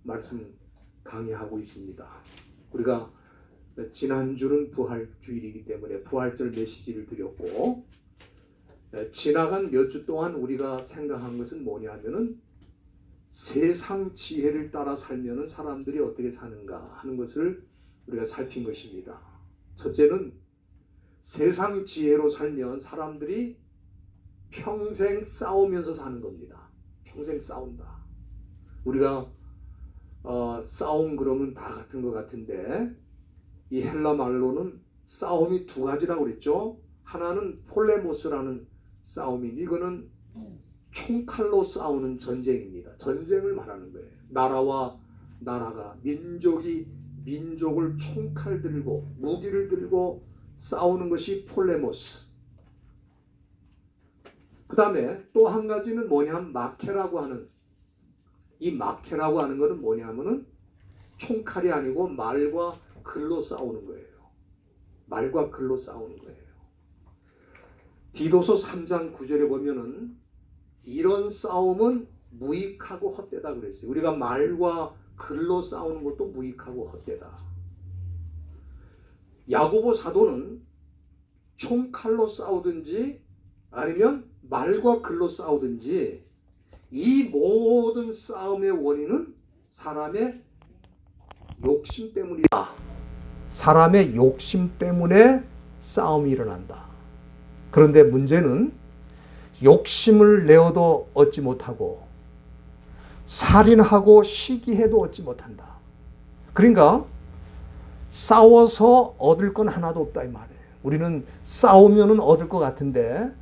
말씀 강의하고 있습니다. 우리가 지난주는 부활주일이기 때문에 부활절 메시지를 드렸고, 지나간 몇 주 동안 우리가 생각한 것은 뭐냐면은 세상 지혜를 따라 살면은 사람들이 어떻게 사는가 하는 것을 우리가 살핀 것입니다. 첫째는 세상 지혜로 살면 사람들이 평생 싸우면서 사는 겁니다. 평생 싸운다. 우리가 싸움 그러면 다 같은 것 같은데, 이 헬라 말로는 싸움이 두 가지라고 그랬죠. 하나는 폴레모스라는 싸움인데, 이거는 총칼로 싸우는 전쟁입니다. 전쟁을 말하는 거예요. 나라와 나라가, 민족이 민족을 총칼 들고 무기를 들고 싸우는 것이 폴레모스. 그 다음에 또 한 가지는 뭐냐면 마케라고 하는, 이 마케라고 하는 것은 뭐냐면은 총칼이 아니고 말과 글로 싸우는 거예요. 말과 글로 싸우는 거예요. 디도서 3장 9절에 보면은 이런 싸움은 무익하고 헛되다 그랬어요. 우리가 말과 글로 싸우는 것도 무익하고 헛되다. 야고보 사도는 총칼로 싸우든지 아니면 말과 글로 싸우든지 이 모든 싸움의 원인은 사람의 욕심 때문이다. 사람의 욕심 때문에 싸움이 일어난다. 그런데 문제는 욕심을 내어도 얻지 못하고 살인하고 시기해도 얻지 못한다. 그러니까 싸워서 얻을 건 하나도 없다 이 말이에요. 우리는 싸우면은 얻을 것 같은데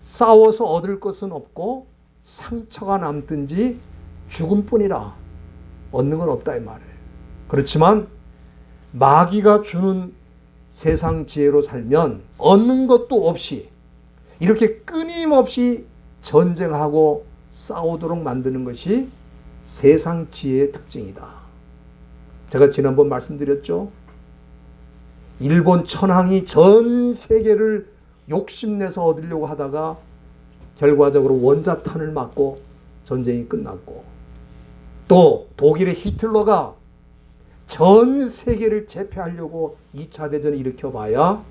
싸워서 얻을 것은 없고 상처가 남든지 죽음뿐이라 얻는 건 없다 이 말이에요. 그렇지만 마귀가 주는 세상 지혜로 살면 얻는 것도 없이 이렇게 끊임없이 전쟁하고 싸우도록 만드는 것이 세상 지혜의 특징이다. 제가 지난번 말씀드렸죠. 일본 천황이 전 세계를 욕심내서 얻으려고 하다가 결과적으로 원자탄을 맞고 전쟁이 끝났고, 또 독일의 히틀러가 전 세계를 제패하려고 2차 대전을 일으켜봐야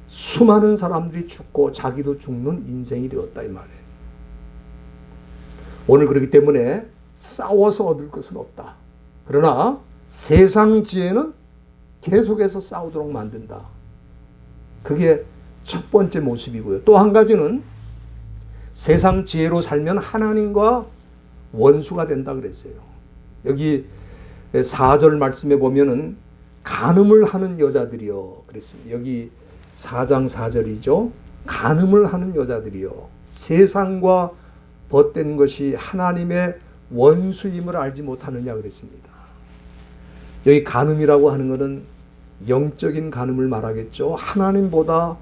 수많은 사람들이 죽고 자기도 죽는 인생이 되었다 이 말이에요. 오늘 그렇기 때문에 싸워서 얻을 것은 없다. 그러나 세상 지혜는 계속해서 싸우도록 만든다. 그게 첫 번째 모습이고요. 또 한 가지는 세상 지혜로 살면 하나님과 원수가 된다 그랬어요. 여기 4절 말씀에 보면은 간음을 하는 여자들이요 그랬습니다. 여기 4장 4절이죠. 간음을 하는 여자들이요 세상과 벗된 것이 하나님의 원수임을 알지 못하느냐 그랬습니다. 여기 간음이라고 하는 것은 영적인 간음을 말하겠죠. 하나님보다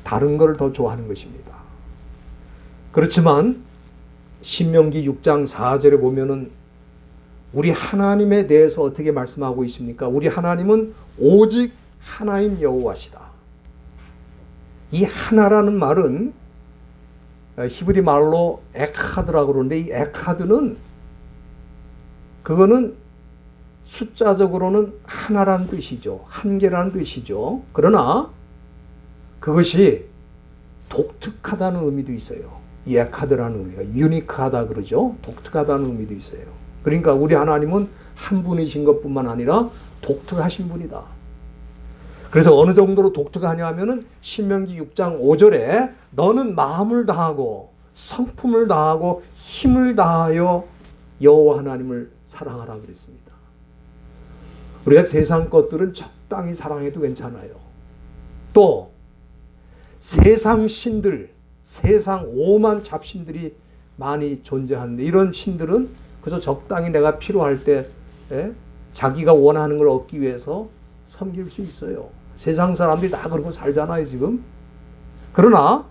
다른 것을 더 좋아하는 것입니다. 그렇지만 신명기 6장 4절에 보면은 우리 하나님에 대해서 어떻게 말씀하고 있습니까? 우리 하나님은 오직 하나인 여호와시다. 이 하나라는 말은 히브리 말로 에카드라고 그러는데, 이 에카드는 그거는 숫자적으로는 하나라는 뜻이죠. 한 개라는 뜻이죠. 그러나 그것이 독특하다는 의미도 있어요. 이 에카드라는 의미가 유니크하다 그러죠. 독특하다는 의미도 있어요. 그러니까 우리 하나님은 한 분이신 것뿐만 아니라 독특하신 분이다. 그래서 어느 정도로 독특하냐 하면은 신명기 6장 5절에 너는 마음을 다하고 성품을 다하고 힘을 다하여 여호와 하나님을 사랑하라 그랬습니다. 우리가 세상 것들은 적당히 사랑해도 괜찮아요. 또 세상 신들, 세상 오만 잡신들이 많이 존재하는데 이런 신들은 그저 적당히 내가 필요할 때 자기가 원하는 걸 얻기 위해서 섬길 수 있어요. 세상 사람들이 다 그러고 살잖아요 지금. 그러나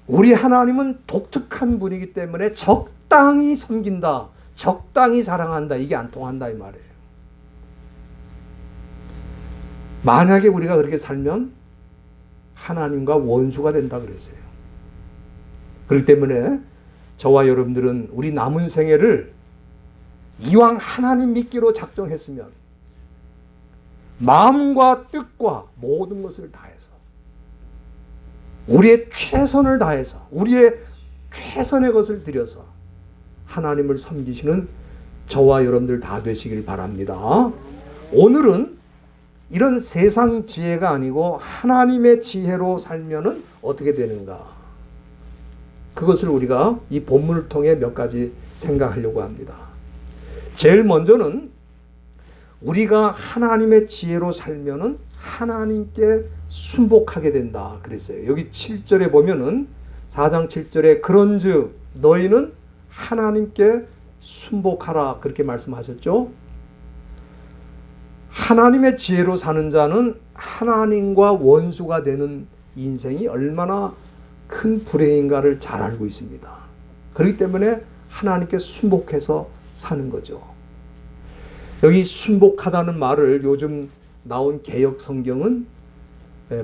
우리 하나님은 독특한 분이기 때문에 적당히 섬긴다, 적당히 사랑한다, 이게 안 통한다 이 말이에요. 만약에 우리가 그렇게 살면 하나님과 원수가 된다 그랬어요. 그렇기 때문에 저와 여러분들은 우리 남은 생애를 이왕 하나님 믿기로 작정했으면 마음과 뜻과 모든 것을 다해서 우리의 최선을 다해서 우리의 최선의 것을 들여서 하나님을 섬기시는 저와 여러분들 다 되시길 바랍니다. 오늘은 이런 세상 지혜가 아니고 하나님의 지혜로 살면은 어떻게 되는가? 그것을 우리가 이 본문을 통해 몇 가지 생각하려고 합니다. 제일 먼저는 우리가 하나님의 지혜로 살면은 하나님께 순복하게 된다 그랬어요. 여기 7절에 보면은 4장 7절에 그런즉 너희는 하나님께 순복하라 그렇게 말씀하셨죠. 하나님의 지혜로 사는 자는 하나님과 원수가 되는 인생이 얼마나 큰 불행인가를 잘 알고 있습니다. 그렇기 때문에 하나님께 순복해서 사는 거죠. 여기 순복하다는 말을 요즘 나온 개역 성경은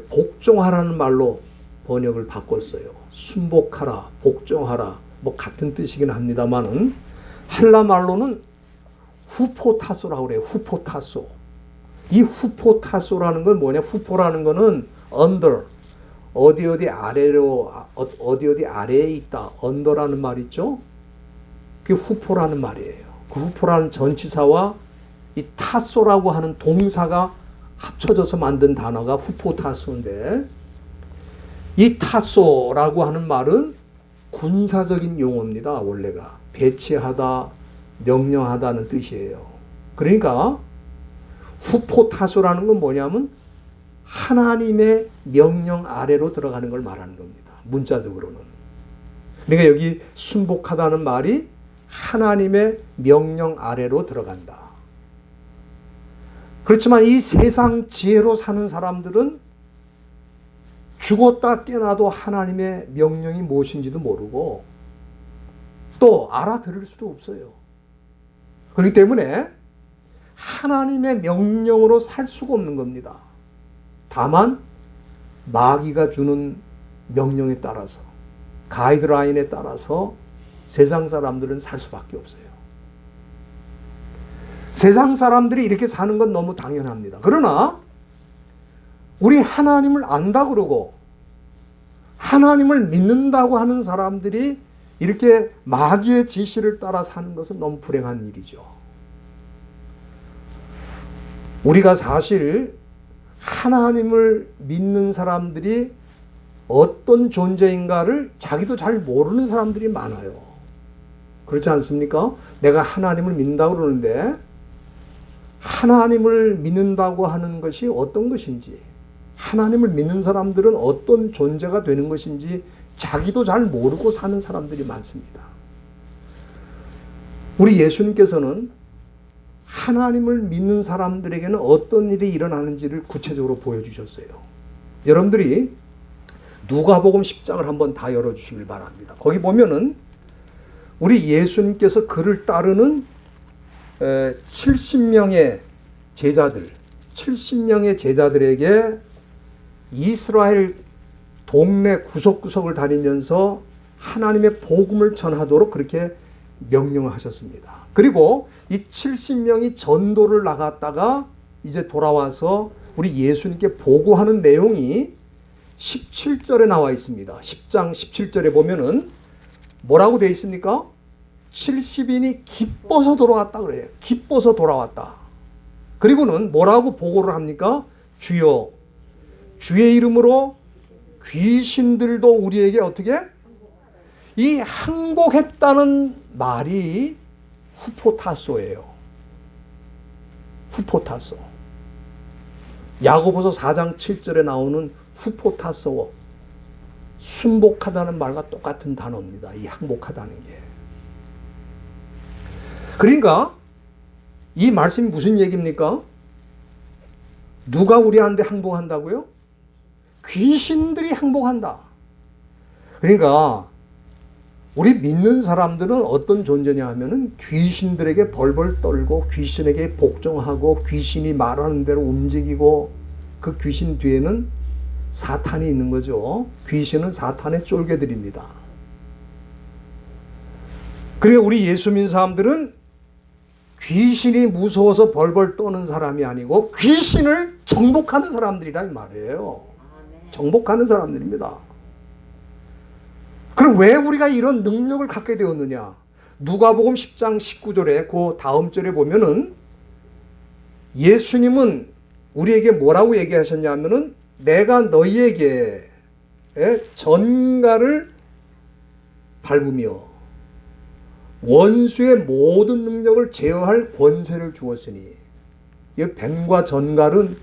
복종하라는 말로 번역을 바꿨어요. 순복하라, 복종하라, 뭐 같은 뜻이긴 합니다만은 헬라 말로는 후포타소라고 그래요. 후포타소. 이 후포타소라는 건 뭐냐? 후포라는 거는 under, 어디 아래로, 어디 아래에 있다. under라는 말 있죠? 그게 후포라는 말이에요. 그 후포라는 전치사와 이 타소라고 하는 동사가 합쳐져서 만든 단어가 후포타소인데, 이 타소라고 하는 말은 군사적인 용어입니다. 원래가 배치하다, 명령하다는 뜻이에요. 그러니까 후포타소라는 건 뭐냐면 하나님의 명령 아래로 들어가는 걸 말하는 겁니다. 문자적으로는. 그러니까 여기 순복하다는 말이 하나님의 명령 아래로 들어간다. 그렇지만 이 세상 지혜로 사는 사람들은 죽었다 깨어나도 하나님의 명령이 무엇인지도 모르고 또 알아들을 수도 없어요. 그렇기 때문에 하나님의 명령으로 살 수가 없는 겁니다. 다만 마귀가 주는 명령에 따라서, 가이드라인에 따라서 세상 사람들은 살 수밖에 없어요. 세상 사람들이 이렇게 사는 건 너무 당연합니다. 그러나 우리 하나님을 안다 그러고 하나님을 믿는다고 하는 사람들이 이렇게 마귀의 지시를 따라 사는 것은 너무 불행한 일이죠. 우리가 사실 하나님을 믿는 사람들이 어떤 존재인가를 자기도 잘 모르는 사람들이 많아요. 그렇지 않습니까? 내가 하나님을 믿는다고 그러는데 하나님을 믿는다고 하는 것이 어떤 것인지, 하나님을 믿는 사람들은 어떤 존재가 되는 것인지 자기도 잘 모르고 사는 사람들이 많습니다. 우리 예수님께서는 하나님을 믿는 사람들에게는 어떤 일이 일어나는지를 구체적으로 보여주셨어요. 여러분들이 누가복음 10장을 한번 다 열어주시길 바랍니다. 거기 보면은 우리 예수님께서 그를 따르는 70명의 제자들, 70명의 제자들에게 이스라엘 동네 구석구석을 다니면서 하나님의 복음을 전하도록 그렇게 명령을 하셨습니다. 그리고 이 70명이 전도를 나갔다가 이제 돌아와서 우리 예수님께 보고하는 내용이 17절에 나와 있습니다. 10장 17절에 보면은 뭐라고 되어 있습니까? 70인이 기뻐서 돌아왔다 그래요. 기뻐서 돌아왔다. 그리고는 뭐라고 보고를 합니까? 주여, 주의 이름으로 귀신들도 우리에게 어떻게? 이 항복했다는 말이 후포타소예요. 후포타소. 야고보서 4장 7절에 나오는 후포타소, 순복하다는 말과 똑같은 단어입니다. 이 항복하다는 게. 그러니까 이 말씀이 무슨 얘기입니까? 누가 우리한테 항복한다고요? 귀신들이 항복한다. 그러니까 우리 믿는 사람들은 어떤 존재냐 하면은 귀신들에게 벌벌 떨고 귀신에게 복종하고 귀신이 말하는 대로 움직이고 그 귀신 뒤에는 사탄이 있는 거죠. 귀신은 사탄의 쫄개들입니다. 그리고 우리 예수 믿는 사람들은 귀신이 무서워서 벌벌 떠는 사람이 아니고 귀신을 정복하는 사람들이란 말이에요. 정복하는 사람들입니다. 그럼 왜 우리가 이런 능력을 갖게 되었느냐? 누가복음 10장 19절에 그 다음 절에 보면은 예수님은 우리에게 뭐라고 얘기하셨냐면은 내가 너희에게 전갈을 밟으며 원수의 모든 능력을 제어할 권세를 주었으니, 이 뱀과 전갈은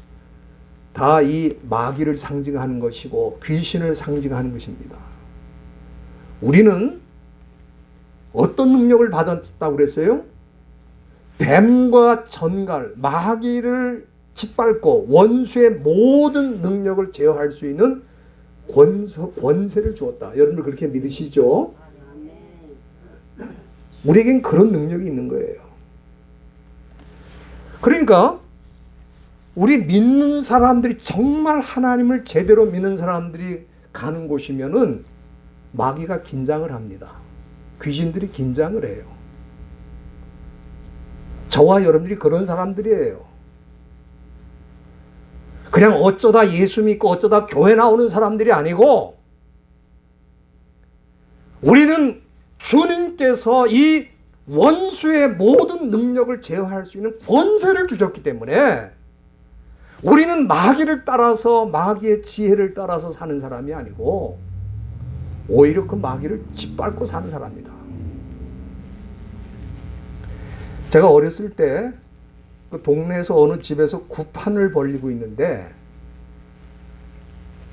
다 이 마귀를 상징하는 것이고 귀신을 상징하는 것입니다. 우리는 어떤 능력을 받았다고 그랬어요? 뱀과 전갈, 마귀를 짓밟고 원수의 모든 능력을 제어할 수 있는 권세를 주었다. 여러분들 그렇게 믿으시죠? 우리에겐 그런 능력이 있는 거예요. 그러니까 우리 믿는 사람들이, 정말 하나님을 제대로 믿는 사람들이 가는 곳이면은 마귀가 긴장을 합니다. 귀신들이 긴장을 해요. 저와 여러분들이 그런 사람들이에요. 그냥 어쩌다 예수 믿고 어쩌다 교회 나오는 사람들이 아니고, 우리는 주님께서 이 원수의 모든 능력을 제어할 수 있는 권세를 주셨기 때문에 우리는 마귀를 따라서, 마귀의 지혜를 따라서 사는 사람이 아니고 오히려 그 마귀를 짓밟고 사는 사람이다. 제가 어렸을 때 그 동네에서 어느 집에서 구판을 벌리고 있는데,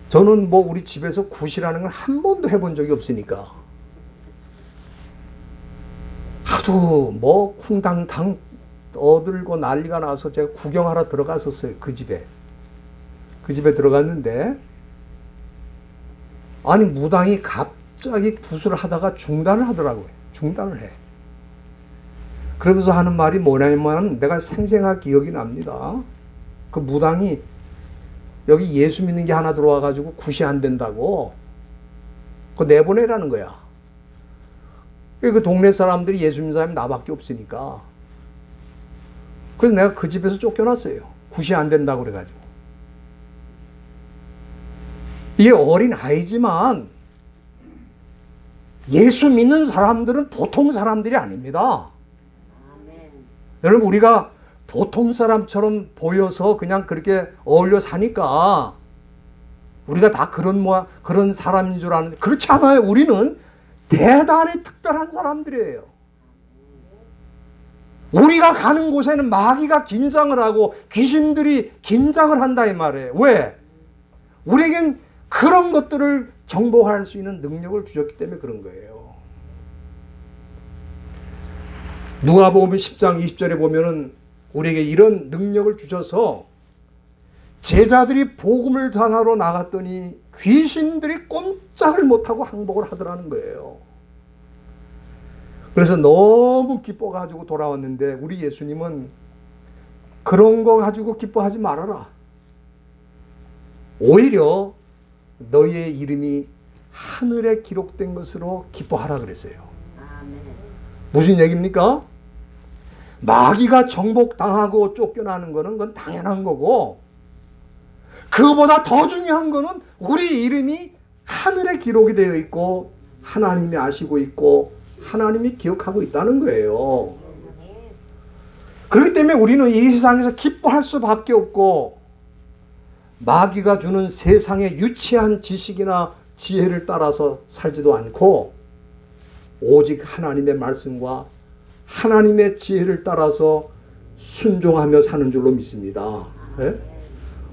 저는 뭐 우리 집에서 굿이라는 걸 한 번도 해본 적이 없으니까 하도 뭐 쿵당당 떠들고 난리가 나서 제가 구경하러 들어갔었어요. 그 집에 들어갔는데, 아니 무당이 갑자기 굿을 하다가 중단을 하더라고요. 중단을 해. 그러면서 하는 말이 뭐냐면, 내가 생생하게 기억이 납니다. 그 무당이 여기 예수 믿는 게 하나 들어와가지고 굿이 안 된다고 그거 내보내라는 거야. 그 동네 사람들이 예수 믿는 사람이 나밖에 없으니까. 그래서 내가 그 집에서 쫓겨났어요. 굿이 안 된다고 그래가지고. 이게 어린 아이지만 예수 믿는 사람들은 보통 사람들이 아닙니다. 여러분, 우리가 보통 사람처럼 보여서 그냥 그렇게 어울려 사니까 우리가 다 그런 사람인 줄 아는데, 그렇지 않아요. 우리는 대단히 특별한 사람들이에요. 우리가 가는 곳에는 마귀가 긴장을 하고 귀신들이 긴장을 한다 이 말이에요. 왜? 우리에겐 그런 것들을 정복할 수 있는 능력을 주셨기 때문에 그런 거예요. 누가복음 10장 20절에 보면은 우리에게 이런 능력을 주셔서 제자들이 복음을 전하러 나갔더니 귀신들이 꼼짝을 못하고 항복을 하더라는 거예요. 그래서 너무 기뻐가지고 돌아왔는데, 우리 예수님은 그런 거 가지고 기뻐하지 말아라. 오히려 너희의 이름이 하늘에 기록된 것으로 기뻐하라 그랬어요. 무슨 얘기입니까? 마귀가 정복당하고 쫓겨나는 거는 그건 당연한 거고, 그거보다 더 중요한 거는 우리 이름이 하늘에 기록이 되어 있고 하나님이 아시고 있고 하나님이 기억하고 있다는 거예요. 그렇기 때문에 우리는 이 세상에서 기뻐할 수밖에 없고, 마귀가 주는 세상의 유치한 지식이나 지혜를 따라서 살지도 않고 오직 하나님의 말씀과 하나님의 지혜를 따라서 순종하며 사는 줄로 믿습니다. 네?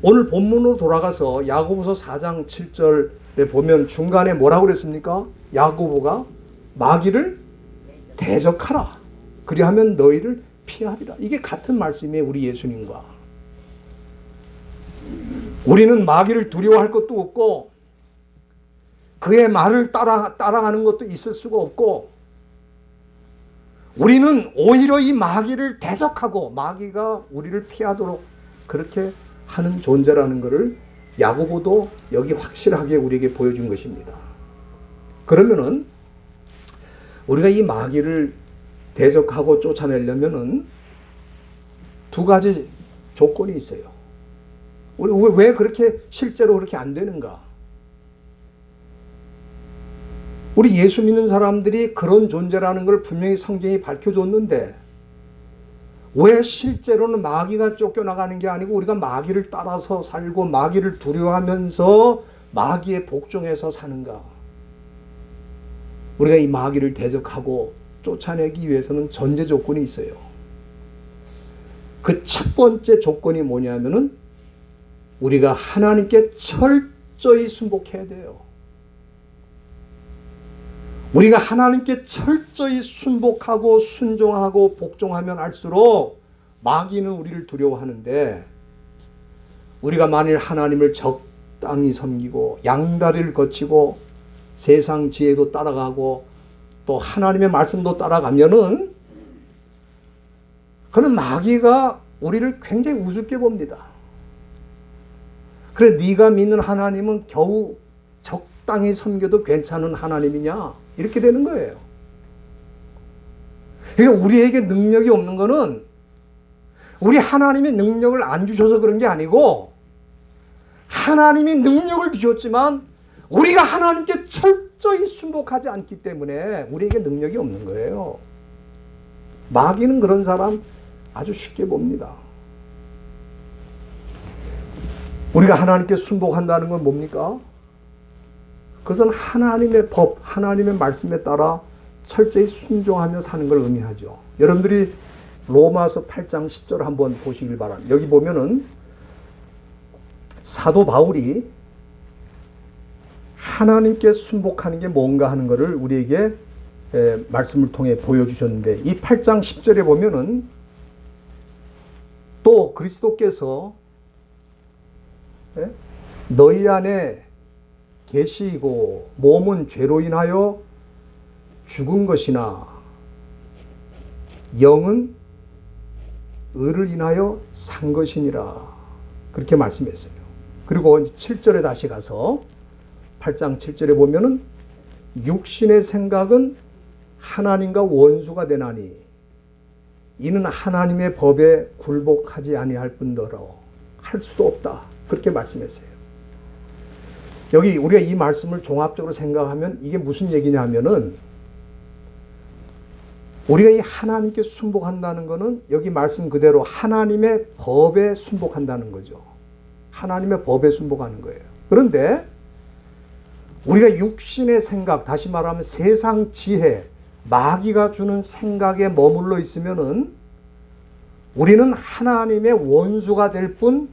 오늘 본문으로 돌아가서 야고보서 4장 7절에 보면 중간에 뭐라고 그랬습니까? 야고보가 마귀를 대적하라. 그리하면 너희를 피하리라. 이게 같은 말씀이에요. 우리 예수님과. 우리는 마귀를 두려워할 것도 없고 그의 말을 따라가는 것도 있을 수가 없고, 우리는 오히려 이 마귀를 대적하고 마귀가 우리를 피하도록 그렇게 하는 존재라는 것을 야고보도 여기 확실하게 우리에게 보여준 것입니다. 그러면은 우리가 이 마귀를 대적하고 쫓아내려면은 두 가지 조건이 있어요. 우리 왜 그렇게 실제로 그렇게 안 되는가? 우리 예수 믿는 사람들이 그런 존재라는 걸 분명히 성경이 밝혀줬는데 왜 실제로는 마귀가 쫓겨나가는 게 아니고 우리가 마귀를 따라서 살고 마귀를 두려워하면서 마귀에 복종해서 사는가? 우리가 이 마귀를 대적하고 쫓아내기 위해서는 전제 조건이 있어요. 그 첫 번째 조건이 뭐냐면은 우리가 하나님께 철저히 순복해야 돼요. 우리가 하나님께 철저히 순복하고 순종하고 복종하면 할수록 마귀는 우리를 두려워하는데 우리가 만일 하나님을 적당히 섬기고 양다리를 거치고 세상 지혜도 따라가고 또 하나님의 말씀도 따라가면은 그는 마귀가 우리를 굉장히 우습게 봅니다. 그래 네가 믿는 하나님은 겨우 적당히 섬겨도 괜찮은 하나님이냐? 이렇게 되는 거예요. 그러니까 우리에게 능력이 없는 거는 우리 하나님의 능력을 안 주셔서 그런 게 아니고 하나님이 능력을 주셨지만 우리가 하나님께 철저히 순복하지 않기 때문에 우리에게 능력이 없는 거예요. 마귀는 그런 사람 아주 쉽게 봅니다. 우리가 하나님께 순복한다는 건 뭡니까? 그것은 하나님의 법, 하나님의 말씀에 따라 철저히 순종하며 사는 걸 의미하죠. 여러분들이 로마서 8장 10절 한번 보시길 바랍니다. 여기 보면은 사도 바울이 하나님께 순복하는 게 뭔가 하는 것을 우리에게 말씀을 통해 보여주셨는데 이 8장 10절에 보면은 또 그리스도께서 너희 안에 계시고 몸은 죄로 인하여 죽은 것이나 영은 의를 인하여 산 것이니라 그렇게 말씀했어요. 그리고 7절에 다시 가서 8장 7절에 보면은 육신의 생각은 하나님과 원수가 되나니 이는 하나님의 법에 굴복하지 아니할 뿐더러 할 수도 없다 그렇게 말씀했어요. 여기 우리가 이 말씀을 종합적으로 생각하면 이게 무슨 얘기냐면은 우리가 이 하나님께 순복한다는 것은 여기 말씀 그대로 하나님의 법에 순복한다는 거죠. 하나님의 법에 순복하는 거예요. 그런데 우리가 육신의 생각, 다시 말하면 세상 지혜, 마귀가 주는 생각에 머물러 있으면은 우리는 하나님의 원수가 될 뿐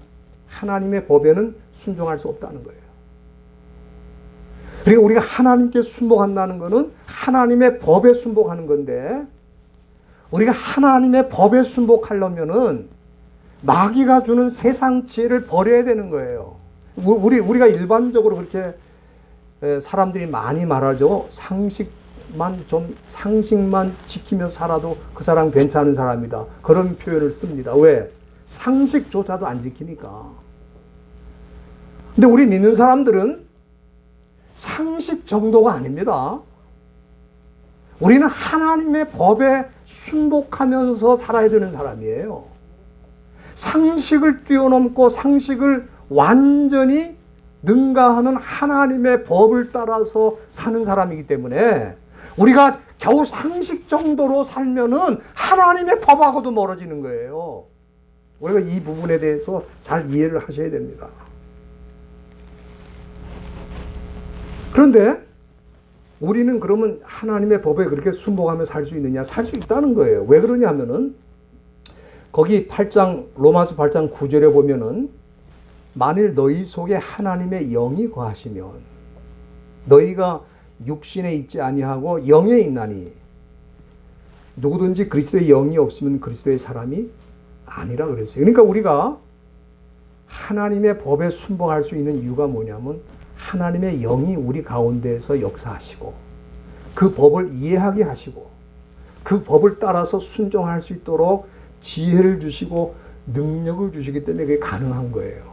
하나님의 법에는 순종할 수 없다는 거예요. 그러니까 우리가 하나님께 순복한다는 것은 하나님의 법에 순복하는 건데 우리가 하나님의 법에 순복하려면은 마귀가 주는 세상 지혜를 버려야 되는 거예요. 우리가 일반적으로 그렇게 사람들이 많이 말하죠. 상식만 지키면서 살아도 그 사람 괜찮은 사람이다. 그런 표현을 씁니다. 왜? 상식조차도 안 지키니까. 근데 우리 믿는 사람들은 상식 정도가 아닙니다. 우리는 하나님의 법에 순복하면서 살아야 되는 사람이에요. 상식을 뛰어넘고 상식을 완전히 능가하는 하나님의 법을 따라서 사는 사람이기 때문에 우리가 겨우 상식 정도로 살면은 하나님의 법하고도 멀어지는 거예요. 우리가 이 부분에 대해서 잘 이해를 하셔야 됩니다. 그런데 우리는 그러면 하나님의 법에 그렇게 순복하며 살 수 있느냐? 살 수 있다는 거예요. 왜 그러냐면은 거기 로마서 8장 9절에 보면은 만일 너희 속에 하나님의 영이 거하시면 너희가 육신에 있지 아니하고 영에 있나니 누구든지 그리스도의 영이 없으면 그리스도의 사람이 아니라 그랬어요. 그러니까 우리가 하나님의 법에 순복할 수 있는 이유가 뭐냐면 하나님의 영이 우리 가운데에서 역사하시고 그 법을 이해하게 하시고 그 법을 따라서 순종할 수 있도록 지혜를 주시고 능력을 주시기 때문에 그게 가능한 거예요.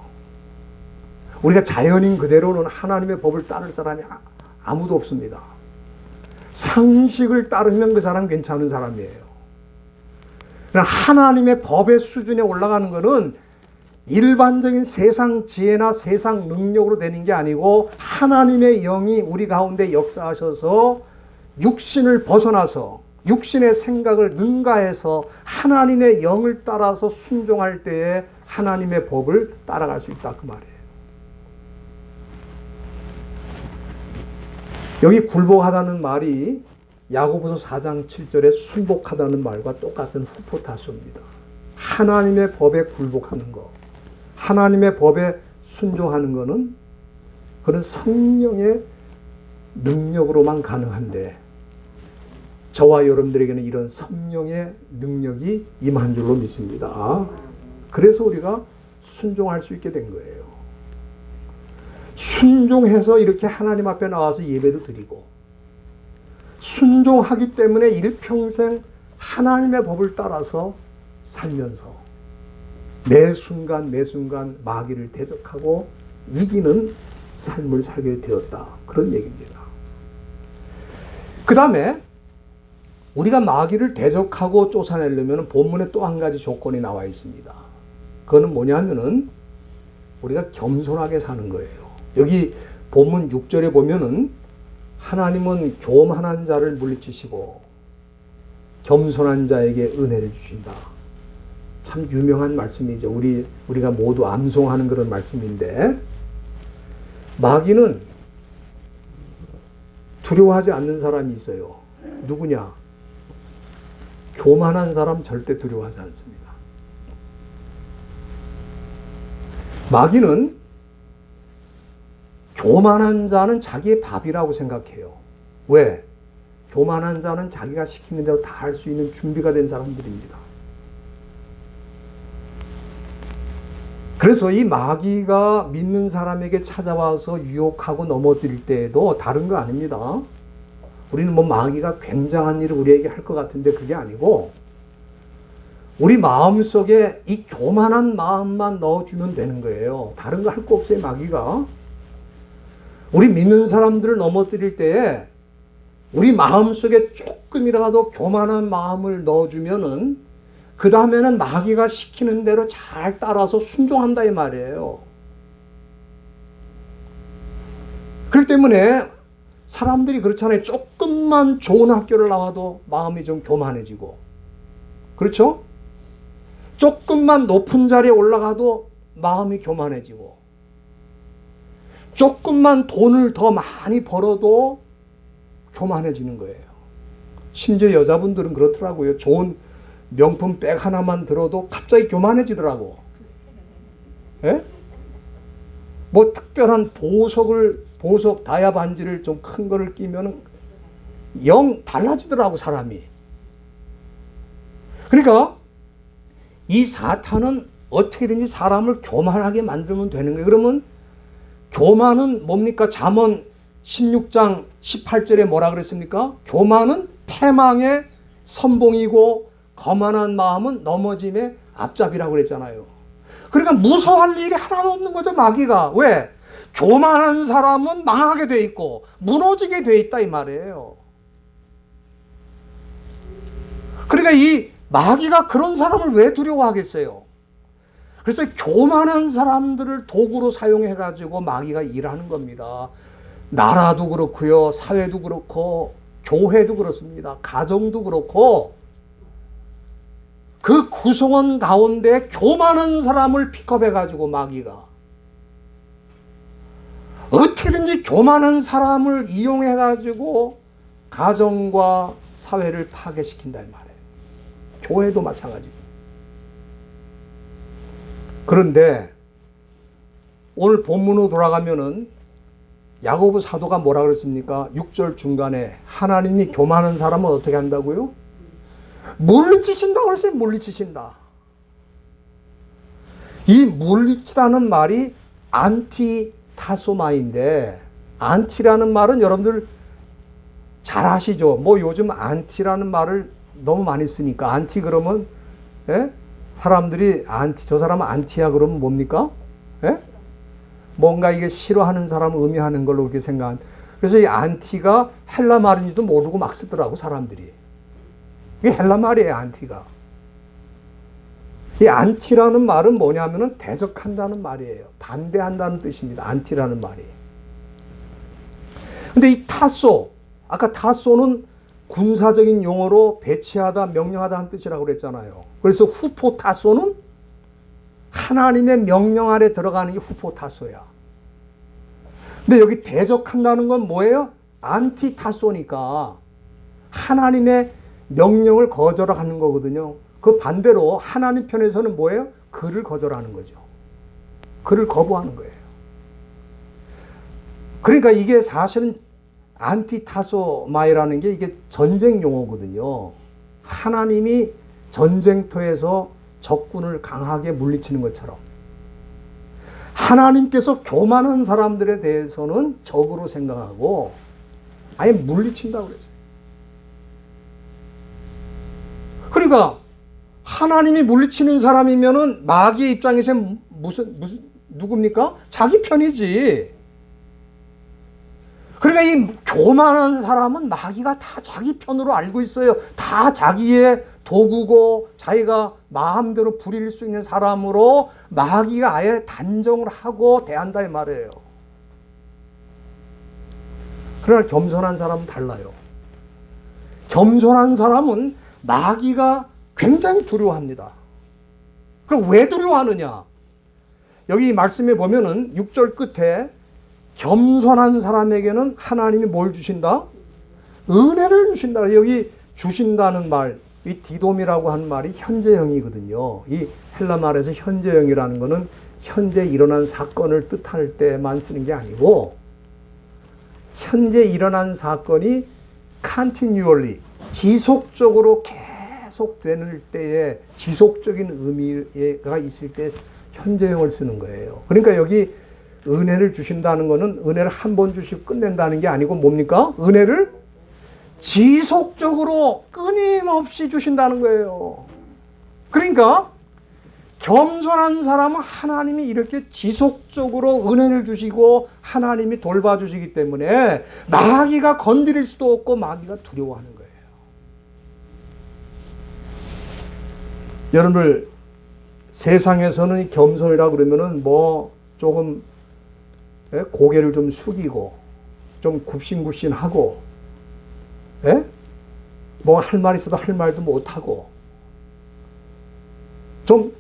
우리가 자연인 그대로는 하나님의 법을 따를 사람이 아무도 없습니다. 상식을 따르면 그 사람 괜찮은 사람이에요. 하나님의 법의 수준에 올라가는 것은 일반적인 세상 지혜나 세상 능력으로 되는 게 아니고 하나님의 영이 우리 가운데 역사하셔서 육신을 벗어나서 육신의 생각을 능가해서 하나님의 영을 따라서 순종할 때에 하나님의 법을 따라갈 수 있다 그 말이에요. 여기 굴복하다는 말이 야고보서 4장 7절에 순복하다는 말과 똑같은 후포타수입니다. 하나님의 법에 굴복하는 것, 하나님의 법에 순종하는 것은 그런 성령의 능력으로만 가능한데 저와 여러분들에게는 이런 성령의 능력이 임한 줄로 믿습니다. 그래서 우리가 순종할 수 있게 된 거예요. 순종해서 이렇게 하나님 앞에 나와서 예배도 드리고 순종하기 때문에 일평생 하나님의 법을 따라서 살면서 매 순간 매 순간 마귀를 대적하고 이기는 삶을 살게 되었다. 그런 얘기입니다. 그 다음에 우리가 마귀를 대적하고 쫓아내려면 본문에 또 한 가지 조건이 나와 있습니다. 그거는 뭐냐면은 우리가 겸손하게 사는 거예요. 여기 본문 6절에 보면은 하나님은 교만한 자를 물리치시고 겸손한 자에게 은혜를 주신다. 참 유명한 말씀이죠. 우리가 모두 암송하는 그런 말씀인데 마귀는 두려워하지 않는 사람이 있어요. 누구냐? 교만한 사람 절대 두려워하지 않습니다. 마귀는 교만한 자는 자기의 밥이라고 생각해요. 왜? 교만한 자는 자기가 시키는 대로 다 할 수 있는 준비가 된 사람들입니다. 그래서 이 마귀가 믿는 사람에게 찾아와서 유혹하고 넘어뜨릴 때에도 다른 거 아닙니다. 우리는 뭐 마귀가 굉장한 일을 우리에게 할 것 같은데 그게 아니고 우리 마음속에 이 교만한 마음만 넣어주면 되는 거예요. 다른 거 할 거 없어요, 마귀가. 우리 믿는 사람들을 넘어뜨릴 때에 우리 마음속에 조금이라도 교만한 마음을 넣어주면은 그 다음에는 마귀가 시키는 대로 잘 따라서 순종한다 이 말이에요. 그렇기 때문에 사람들이 그렇잖아요. 조금만 좋은 학교를 나와도 마음이 좀 교만해지고, 그렇죠? 조금만 높은 자리에 올라가도 마음이 교만해지고, 조금만 돈을 더 많이 벌어도 교만해지는 거예요. 심지어 여자분들은 그렇더라고요. 좋은 명품 백 하나만 들어도 갑자기 교만해지더라고. 예? 뭐 특별한 보석 다이아 반지를 좀 큰 거를 끼면 영 달라지더라고 사람이. 그러니까 이 사탄은 어떻게든지 사람을 교만하게 만들면 되는 거예요. 그러면 교만은 뭡니까? 잠언 16장 18절에 뭐라 그랬습니까? 교만은 패망의 선봉이고 거만한 마음은 넘어짐의 앞잡이라고 그랬잖아요. 그러니까 무서워할 일이 하나도 없는 거죠, 마귀가. 왜? 교만한 사람은 망하게 돼 있고 무너지게 돼 있다 이 말이에요. 그러니까 이 마귀가 그런 사람을 왜 두려워하겠어요? 그래서 교만한 사람들을 도구로 사용해가지고 마귀가 일하는 겁니다. 나라도 그렇고요, 사회도 그렇고, 교회도 그렇습니다. 가정도 그렇고, 그 구성원 가운데 교만한 사람을 픽업해가지고 마귀가 어떻게든지 교만한 사람을 이용해가지고 가정과 사회를 파괴시킨다 이 말이에요. 교회도 마찬가지고. 그런데 오늘 본문으로 돌아가면은 야고보 사도가 뭐라 그랬습니까? 6절 중간에 하나님이 교만한 사람은 어떻게 한다고요? 물리치신다고 그랬어요. 물리치신다. 이 물리치다는 말이 안티타소마인데, 안티라는 말은 여러분들 잘 아시죠? 뭐 요즘 안티라는 말을 너무 많이 쓰니까 안티 그러면 사람들이 저 사람은 안티야 그러면 뭡니까? 뭔가 이게 싫어하는 사람을 의미하는 걸로 그렇게 생각한. 그래서 이 안티가 헬라 말인지도 모르고 막 쓰더라고 사람들이. 이게 헬라 말이에요, 안티가. 이 안티라는 말은 뭐냐면은 대적한다는 말이에요. 반대한다는 뜻입니다. 안티라는 말이. 근데 이 타소, 아까 타소는 군사적인 용어로 배치하다, 명령하다 한 뜻이라고 그랬잖아요. 그래서 후포타소는 하나님의 명령 아래 들어가는 게 후포타소야. 근데 여기 대적한다는 건 뭐예요? 안티타소니까 하나님의 명령을 거절하는 거거든요. 그 반대로 하나님 편에서는 뭐예요? 그를 거절하는 거죠. 그를 거부하는 거예요. 그러니까 이게 사실은 안티타소마이라는 게 이게 전쟁 용어거든요. 하나님이 전쟁터에서 적군을 강하게 물리치는 것처럼 하나님께서 교만한 사람들에 대해서는 적으로 생각하고 아예 물리친다고 그랬어요. 그러니까 하나님이 물리치는 사람이면은 마귀의 입장에서 무슨 누굽니까? 자기 편이지. 그러니까 이 교만한 사람은 마귀가 다 자기 편으로 알고 있어요. 다 자기의 도구고 자기가 마음대로 부릴 수 있는 사람으로 마귀가 아예 단정을 하고 대한다 이 말이에요. 그러나 겸손한 사람은 달라요. 겸손한 사람은 마귀가 굉장히 두려워합니다. 그럼 왜 두려워하느냐? 여기 말씀에 보면은 6절 끝에 겸손한 사람에게는 하나님이 뭘 주신다? 은혜를 주신다. 여기 주신다는 말, 이 디돔이라고 한 말이 현재형이거든요. 이 헬라 말에서 현재형이라는 것은 현재 일어난 사건을 뜻할 때만 쓰는 게 아니고 현재 일어난 사건이 continually, 지속적으로 계속되는 때에 지속적인 의미가 있을 때 현재형을 쓰는 거예요. 그러니까 여기 은혜를 주신다는 것은 은혜를 한 번 주시고 끝낸다는 게 아니고 뭡니까? 은혜를 지속적으로 끊임없이 주신다는 거예요. 그러니까 겸손한 사람은 하나님이 이렇게 지속적으로 은혜를 주시고 하나님이 돌봐주시기 때문에 마귀가 건드릴 수도 없고 마귀가 두려워하는 거예요. 여러분들 세상에서는 이 겸손이라 그러면은 뭐 조금 고개를 좀 숙이고 좀 굽신굽신하고 뭐 할 말 있어도 할 말도 못하고 좀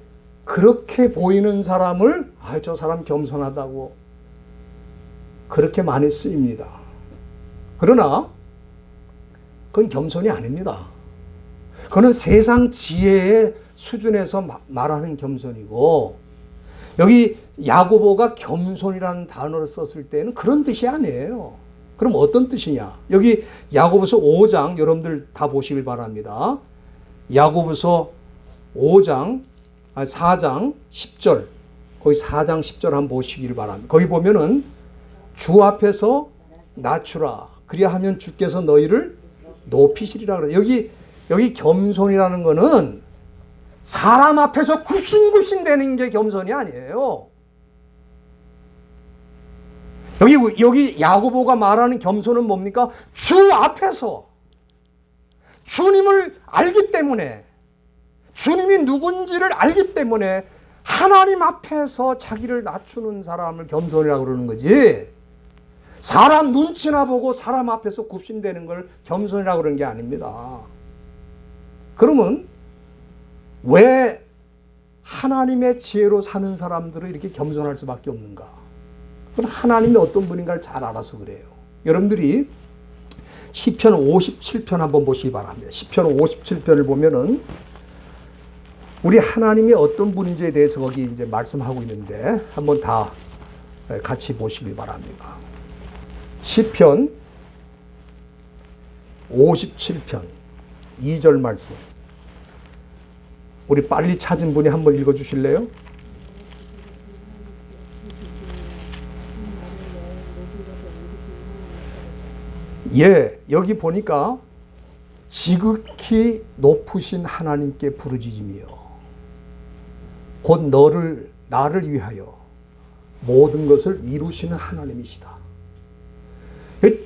그렇게 보이는 사람을 저 사람 겸손하다고 그렇게 많이 쓰입니다. 그러나 그건 겸손이 아닙니다. 그건 세상 지혜의 수준에서 말하는 겸손이고 여기 야고보가 겸손이라는 단어를 썼을 때는 그런 뜻이 아니에요. 그럼 어떤 뜻이냐? 여기 야고보서 5장 여러분들 다 보시길 바랍니다. 야고보서 4장 10절 거기 4장 10절 한번 보시길 바랍니다. 거기 보면은 주 앞에서 낮추라 그리하면 주께서 너희를 높이시리라 그래요. 여기 겸손이라는 거는 사람 앞에서 굽신굽신 되는 게 겸손이 아니에요. 여기 야고보가 말하는 겸손은 뭡니까? 주 앞에서 주님을 알기 때문에 주님이 누군지를 알기 때문에 하나님 앞에서 자기를 낮추는 사람을 겸손이라고 그러는 거지. 사람 눈치나 보고 사람 앞에서 굽신대는 걸 겸손이라고 그러는 게 아닙니다. 그러면 왜 하나님의 지혜로 사는 사람들은 이렇게 겸손할 수밖에 없는가? 그건 하나님이 어떤 분인가를 잘 알아서 그래요. 여러분들이 시편 57편 한번 보시기 바랍니다. 시편 57편을 보면은 우리 하나님이 어떤 분인지에 대해서 거기 이제 말씀하고 있는데 한번 다 같이 보시길 바랍니다. 시편 57편 2절 말씀. 우리 빨리 찾은 분이 한번 읽어 주실래요? 예, 여기 보니까 지극히 높으신 하나님께 부르짖으며 곧 나를 위하여 모든 것을 이루시는 하나님이시다.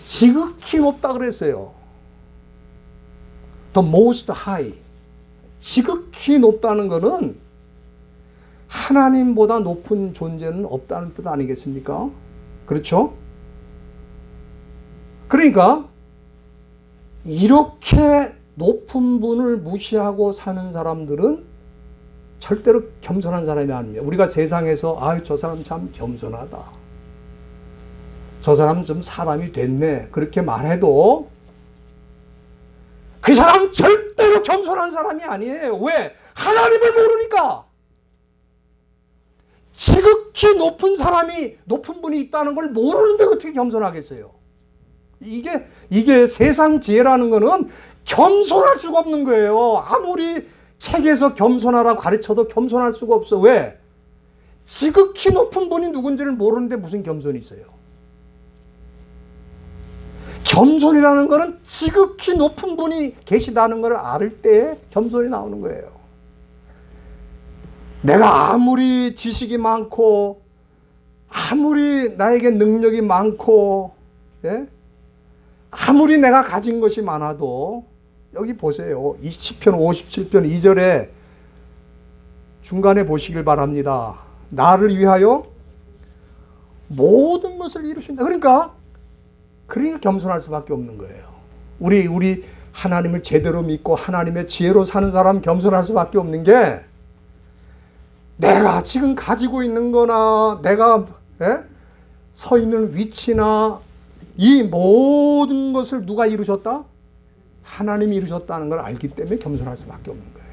지극히 높다 그랬어요. The most high. 지극히 높다는 것은 하나님보다 높은 존재는 없다는 뜻 아니겠습니까? 그렇죠? 그러니까 이렇게 높은 분을 무시하고 사는 사람들은 절대로 겸손한 사람이 아닙니다. 우리가 세상에서 아유 저 사람 참 겸손하다. 저 사람 좀 사람이 됐네. 그렇게 말해도 그 사람 절대로 겸손한 사람이 아니에요. 왜? 하나님을 모르니까. 지극히 높은 사람이, 높은 분이 있다는 걸 모르는데 어떻게 겸손하겠어요? 이게 세상 지혜라는 거는 겸손할 수가 없는 거예요. 아무리 책에서 겸손하라고 가르쳐도 겸손할 수가 없어. 왜? 지극히 높은 분이 누군지를 모르는데 무슨 겸손이 있어요? 겸손이라는 거는 지극히 높은 분이 계시다는 걸 알 때 겸손이 나오는 거예요. 내가 아무리 지식이 많고 아무리 나에게 능력이 많고 예? 아무리 내가 가진 것이 많아도 여기 보세요. 이 시편 57편 2절에 중간에 보시길 바랍니다. 나를 위하여 모든 것을 이루신다. 그러니까 겸손할 수밖에 없는 거예요. 우리 하나님을 제대로 믿고 하나님의 지혜로 사는 사람 겸손할 수밖에 없는 게 내가 지금 가지고 있는 거나 내가 서 있는 위치나 이 모든 것을 누가 이루셨다? 하나님이 이루셨다는 걸 알기 때문에 겸손할 수밖에 없는 거예요.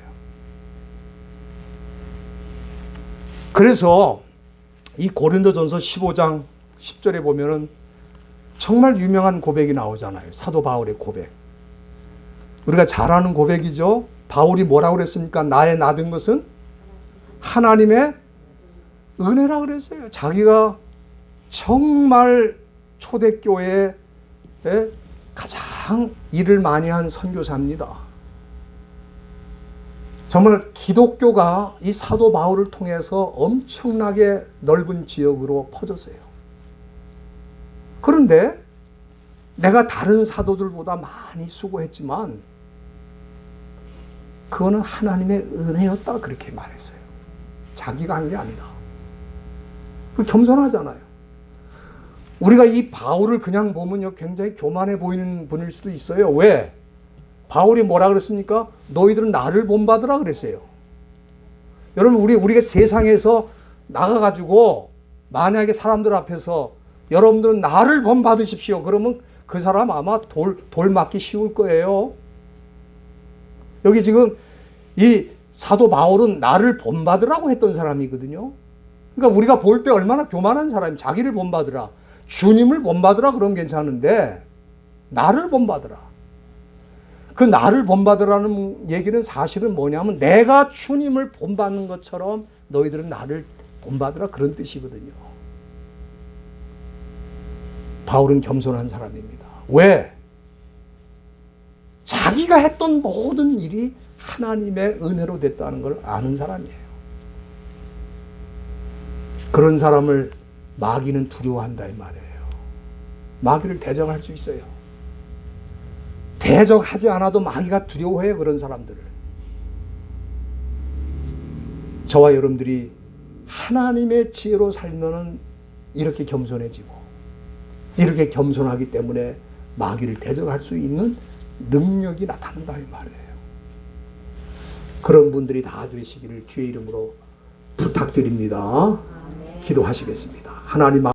그래서 이 고린도전서 15장 10절에 보면은 정말 유명한 고백이 나오잖아요. 사도 바울의 고백. 우리가 잘 아는 고백이죠. 바울이 뭐라고 그랬습니까? 나의 나된 것은 하나님의 은혜라고 그랬어요. 자기가 정말 초대교회에 가장 일을 많이 한 선교사입니다. 정말 기독교가 이 사도 바울을 통해서 엄청나게 넓은 지역으로 퍼졌어요. 그런데 내가 다른 사도들보다 많이 수고했지만 그거는 하나님의 은혜였다 그렇게 말했어요. 자기가 한 게 아니다. 겸손하잖아요. 우리가 이 바울을 그냥 보면요 굉장히 교만해 보이는 분일 수도 있어요. 왜? 바울이 뭐라 그랬습니까? 너희들은 나를 본받으라 그랬어요. 여러분 우리가 세상에서 나가가지고 만약에 사람들 앞에서 여러분들은 나를 본받으십시오. 그러면 그 사람 아마 돌 맞기 쉬울 거예요. 여기 지금 이 사도 바울은 나를 본받으라고 했던 사람이거든요. 그러니까 우리가 볼 때 얼마나 교만한 사람이 자기를 본받으라. 주님을 본받으라 그러면 괜찮은데 나를 본받으라. 그 나를 본받으라는 얘기는 사실은 뭐냐면 내가 주님을 본받는 것처럼 너희들은 나를 본받으라 그런 뜻이거든요. 바울은 겸손한 사람입니다. 왜? 자기가 했던 모든 일이 하나님의 은혜로 됐다는 걸 아는 사람이에요. 그런 사람을 마귀는 두려워한다 이 말이에요. 마귀를 대적할 수 있어요. 대적하지 않아도 마귀가 두려워해요. 그런 사람들을. 저와 여러분들이 하나님의 지혜로 살면은 이렇게 겸손해지고 이렇게 겸손하기 때문에 마귀를 대적할 수 있는 능력이 나타난다 이 말이에요. 그런 분들이 다 되시기를 주의 이름으로 부탁드립니다. 기도하시겠습니다. 하나님